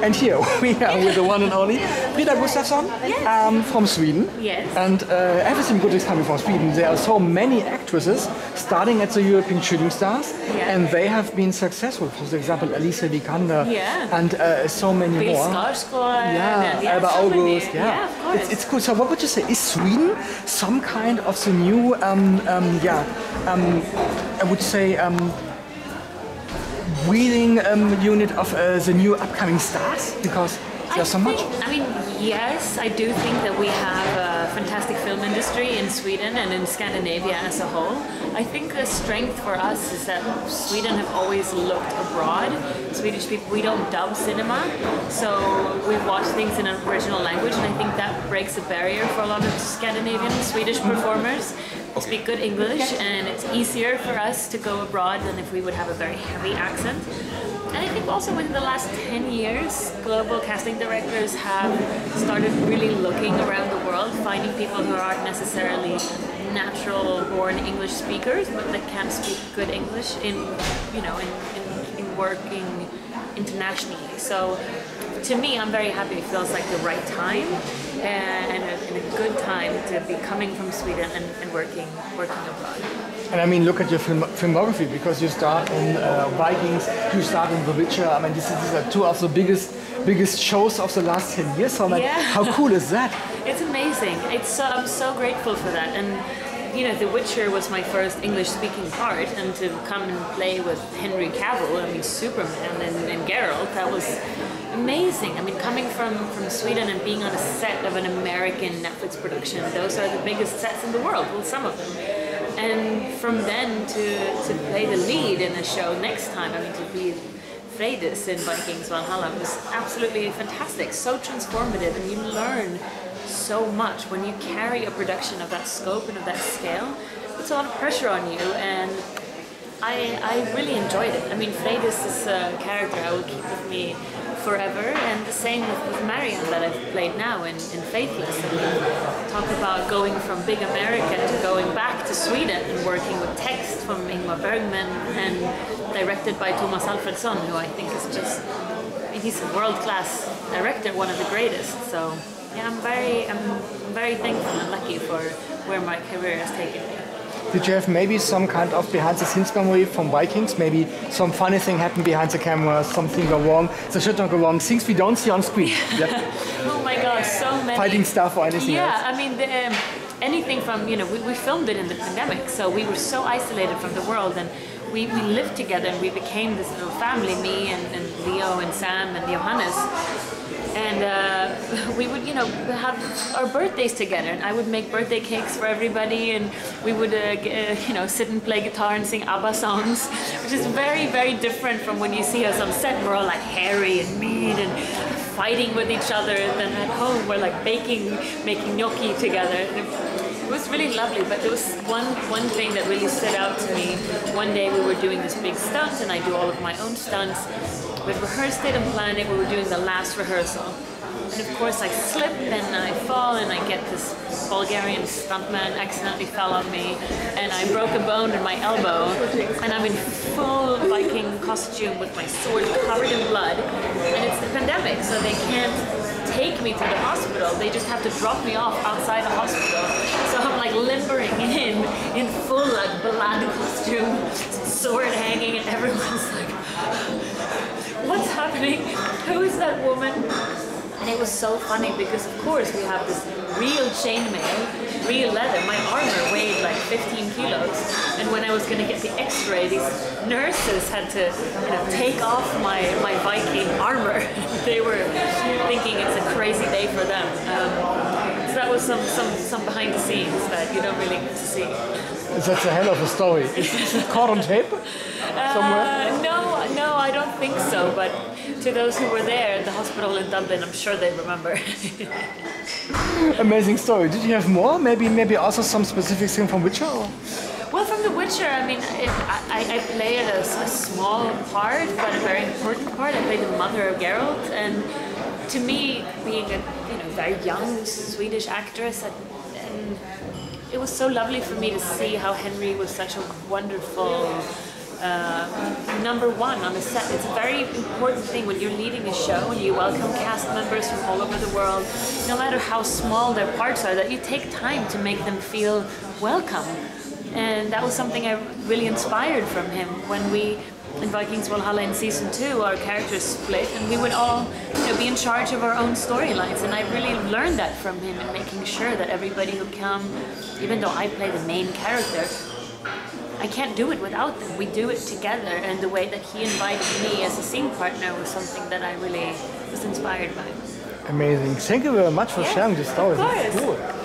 And here we are with the one and only FRIDA GUSTAVSSON from Sweden. Yes. And everything good is coming from Sweden. There are so many actresses starting at the European Shooting Stars, and they have been successful. For example, Alicia Vikander, and so many more. Alba so August. Yeah, of course. It's cool. So what would you say? Is Sweden some kind of the new, I would say, wheeling unit of the new upcoming stars? Because there's so much. I mean, yes, I do think that we have a fantastic film industry in Sweden and in Scandinavia as a whole. I think the strength for us is that Sweden have always looked abroad. Swedish people, we don't dub cinema, so we watch things in an original language, and I think that breaks the barrier for a lot of Scandinavian, Swedish performers. We speak good English, and it's easier for us to go abroad than if we would have a very heavy accent. And I think also in the last 10 years, global casting directors have started really looking around the world, finding people who aren't necessarily natural-born English speakers, but that can speak good English in working internationally. So to me, I'm very happy. It feels like the right time and a good time to be coming from Sweden and working abroad. And I mean, look at your filmography, because you start in Vikings, you start in The Witcher. I mean, these are two of the biggest shows of the last 10 years. So like, how cool is that? It's amazing. I'm so grateful for that. And you know, The Witcher was my first English-speaking part, and to come and play with Henry Cavill, I mean, Superman and Geralt, that was amazing. I mean, coming from Sweden and being on a set of an American Netflix production, those are the biggest sets in the world, well, some of them. And from then to play the lead in a show next time, I mean, to be Freydis in Vikings Valhalla was absolutely fantastic, so transformative, and you learn so much when you carry a production of that scope and of that scale. It's a lot of pressure on you, and I really enjoyed it. I mean, Freydis is a character I will keep with me forever, and the same with Marion that I've played now in Faithless. I mean, talk about going from big America to going back to Sweden and working with text from Ingmar Bergman and directed by Thomas Alfredsson, who I think is just, I mean, he's a world-class director, one of the greatest. So yeah, I'm very thankful and lucky for where my career has taken me. Did you have maybe some kind of behind-the-scenes memory from Vikings? Maybe some funny thing happened behind the camera, something go wrong, there should not go wrong, things we don't see on screen. Oh my gosh, so many. Fighting stuff or anything else? Yeah, I mean, anything from, you know, we filmed it in the pandemic, so we were so isolated from the world, and we lived together, and we became this little family, me and Leo and Sam and Johannes. And we would, you know, have our birthdays together, and I would make birthday cakes for everybody, and we would, you know, sit and play guitar and sing ABBA songs, which is very, very different from when you see us on set. We're all like hairy and mean and fighting with each other, and then at home we're like making gnocchi together. It was really lovely, but there was one thing that really stood out to me. One day we were doing this big stunt, and I do all of my own stunts. We'd rehearsed it and planned it. We were doing the last rehearsal. And of course I slip and I fall, and I get this Bulgarian stuntman accidentally fell on me, and I broke a bone in my elbow, and I'm in full Viking costume with my sword covered in blood, and it's the pandemic, so they can't take me to the hospital. They just have to drop me off outside the hospital. So I'm like limbering in full like blood costume, sword hanging, and everyone's like, what's happening? Who is that woman? And it was so funny because, of course, we have this real chainmail, real leather. My armor weighed like 15 kilos. And when I was going to get the x-ray, these nurses had to, you know, take off my Viking armor. They were thinking it's a crazy day for them. So that was some behind the scenes that you don't really get to see. That's a hell of a story. Is it caught on tape somewhere? No, I don't think so. But to those who were there at the hospital in Dublin, I'm sure they remember. Amazing story. Did you have more? Maybe also some specific thing from Witcher? Or? Well, from The Witcher, I mean, I played a small part, but a very important part. I played the mother of Geralt, and to me, being a very young Swedish actress, and it was so lovely for me to see how Henry was such a wonderful number one on the set. It's a very important thing when you're leading a show and you welcome cast members from all over the world, no matter how small their parts are, that you take time to make them feel welcome. And that was something I really inspired from him when we, in Vikings Valhalla in season 2, our characters split and we would all be in charge of our own storylines, and I really learned that from him and making sure that everybody who come, even though I play the main character, I can't do it without them. We do it together, and the way that he invited me as a scene partner was something that I really was inspired by. Amazing. Thank you very much for sharing this story. Of course. That's cool.